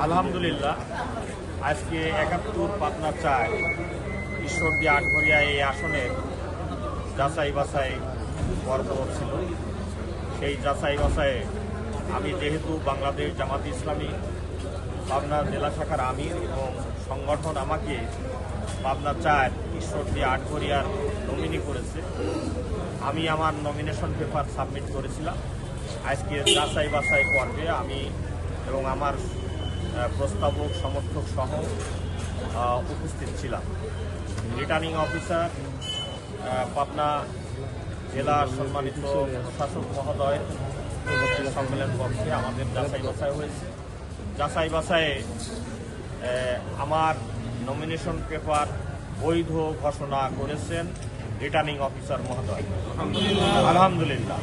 আলহামদুলিল্লাহ, আজকে ৭১ পাবনা ৪ ঈশ্বরদী আটঘরিয়া এই আসনের যাচাই বাছাই পর্ব ছিল। সেই যাচাই বাছাইয়ে আমি যেহেতু বাংলাদেশ জামাত ইসলামী পাবনা জেলা শাখার আমির এবং সংগঠন আমাকে পাবনা ৪ ঈশ্বরদী আটঘরিয়ার নমিনি করেছে, আমি আমার নমিনেশন পেপার সাবমিট করেছিলাম। আজকে যাচাই বাছাই পর্বে আমি এবং আমার প্রস্তাবক সমর্থক সহ উপস্থিত ছিলাম। রিটার্নিং অফিসার পাবনা জেলার সম্মানিত প্রশাসক মহোদয় সম্মেলন কক্ষে আমাদের যাচাই বাছাই হয়েছে। যাচাই বাছাইয়ে আমার নমিনেশন পেপার বৈধ ঘোষণা করেছেন রিটার্নিং অফিসার মহোদয়। আলহামদুলিল্লাহ,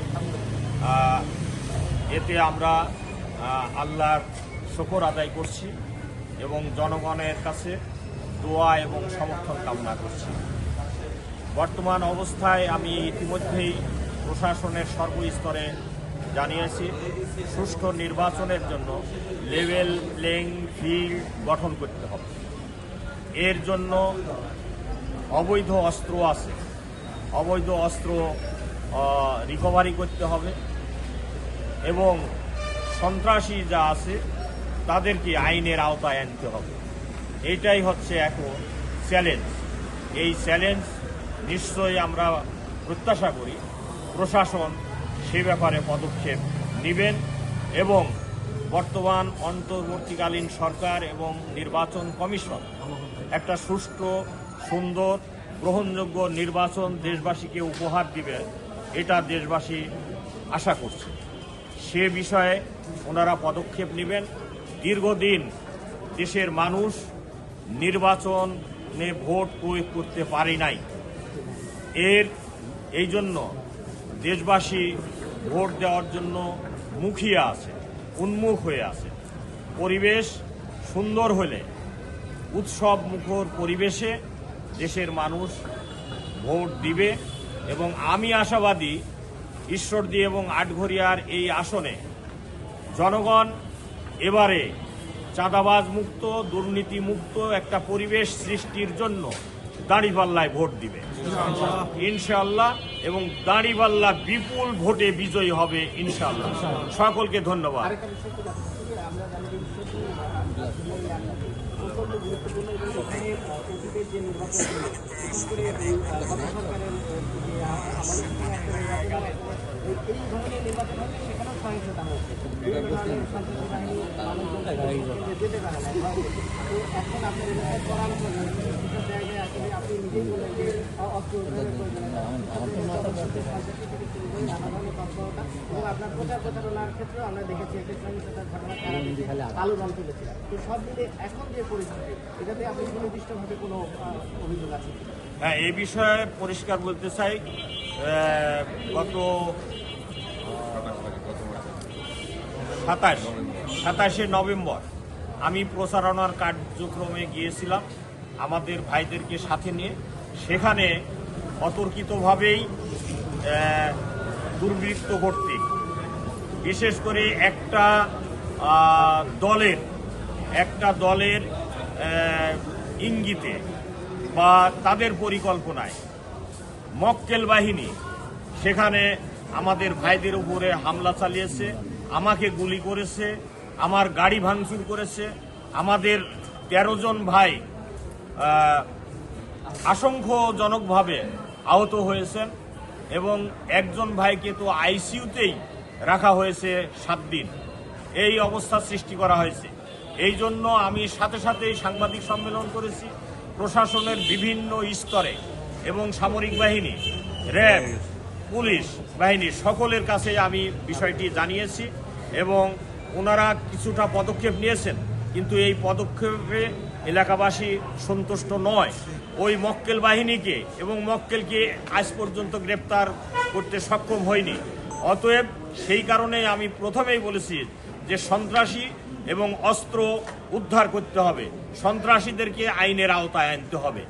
এতে আমরা আল্লাহর শুকর আদায় করছি এবং জনগণের কাছে দোয়া এবং সমর্থন কামনা করছি। বর্তমান অবস্থায় আমি ইতিমধ্যেই প্রশাসনের সর্বস্তরে জানিয়েছি, সুষ্ঠু নির্বাচনের জন্য লেভেল প্লেইং ফিল্ড গঠন করতে হবে। এর জন্য অবৈধ অস্ত্র আছে, অবৈধ অস্ত্র রিকভারি করতে হবে এবং সন্ত্রাসী যা আছে তাদেরকে আইনের আওতায় আনতে হবে। এইটাই হচ্ছে এখন চ্যালেঞ্জ। এই চ্যালেঞ্জ নিশ্চয়ই আমরা প্রত্যাশা করি প্রশাসন সে ব্যাপারে পদক্ষেপ নেবেন এবং বর্তমান অন্তর্বর্তীকালীন সরকার এবং নির্বাচন কমিশন একটা সুষ্ঠু, সুন্দর, গ্রহণযোগ্য নির্বাচন দেশবাসীকে উপহার দিবে, এটা দেশবাসী আশা করছে। সে বিষয়ে ওনারা পদক্ষেপ নেবেন। দীর্ঘদিন দেশের মানুষ নির্বাচনে ভোট প্রয়োগ করতে পারে নাই, এই জন্য দেশবাসী ভোট দেওয়ার জন্য মুখিয়ে আছে, উন্মুখ হয়ে আছে। পরিবেশ সুন্দর হলে, উৎসব মুখর পরিবেশে দেশের মানুষ ভোট দিবে এবং আমি আশাবাদী ঈশ্বরদী এবং আটঘরিয়ার এই আসনে জনগণ এবারে চাঁদাবাজ মুক্ত, দুর্নীতি মুক্ত একটা পরিবেশ সৃষ্টির জন্য দাঁড়িপাল্লায় ভোট দিবে ইনশাআল্লাহ, এবং দাঁড়িপাল্লা বিপুল ভোটে বিজয়ী হবে ইনশাআল্লাহ। সকলকে ধন্যবাদ। এই ধরনের নির্বাচন হবে, সেখানেও সহিংসতা হচ্ছে, যেতে পারে না। তো এখন আপনার এলাকায় করার জন্য বিভিন্ন জায়গায় আসলে আপনি নিজেই বললেন যে অস্ত্র নানা ধরনের তৎপরতা এবং আপনার প্রচারণার ক্ষেত্রেও আমরা দেখেছি একটি সহিংসতার ঘটনা কালো রং তুলেছে। তো সব মিলে এখন যে পরিস্থিতি, এটাতে আপনি সুনির্দিষ্টভাবে কোনো অভিযোগ আছে? হ্যাঁ, এই বিষয়ে পরিষ্কার বলতে চাই, গত 27শে নভেম্বর আমি প্রচারণার কার্যক্রমে গিয়েছিলাম আমাদের ভাইদেরকে সাথে নিয়ে। সেখানে অতর্কিতভাবেই দুর্বৃত্ত কর্তৃক, বিশেষ করে একটা দলের ইঙ্গিতে বা তাদের পরিকল্পনায় মক্কেল বাহিনী সেখানে আমাদের ভাইদের উপরে হামলা চালিয়েছে, আমাকে গুলি করেছে, আমার গাড়ি ভাঙচুর করেছে। আমাদের 13 জন ভাই আশঙ্কাজনকভাবে আহত হয়েছেন এবং একজন ভাইকে তো আইসিইউতেই রাখা হয়েছে 7 দিন। এই অবস্থা সৃষ্টি করা হয়েছে। এই জন্য আমি সাথে সাথেই সাংবাদিক সম্মেলন করেছি। প্রশাসনের বিভিন্ন স্তরে এবং সামরিক বাহিনী, র্যাব, পুলিশ বাহিনী সকলের কাছে আমি বিষয়টি জানিয়েছি এবং ওনারা কিছুটা পদক্ষেপ নিয়েছেন, কিন্তু এই পদক্ষেপে এলাকাবাসী সন্তুষ্ট নয়। ওই মক্কেল বাহিনীকে এবং মক্কেলকে আজ পর্যন্ত গ্রেপ্তার করতে সক্ষম হয়নি। অতএব সেই কারণে আমি প্রথমেই বলেছি যে সন্ত্রাসী এবং অস্ত্র উদ্ধার করতে হবে, সন্ত্রাসীদেরকে আইনের আওতায় আনতে হবে।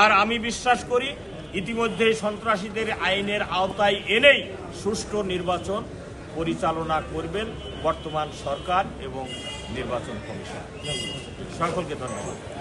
আর আমি বিশ্বাস করি ইতিমধ্যেই সন্ত্রাসীদের আইনের আওতায় এনেই সুষ্ঠু নির্বাচন পরিচালনা করবেন বর্তমান সরকার এবং নির্বাচন কমিশন। সকলকে ধন্যবাদ।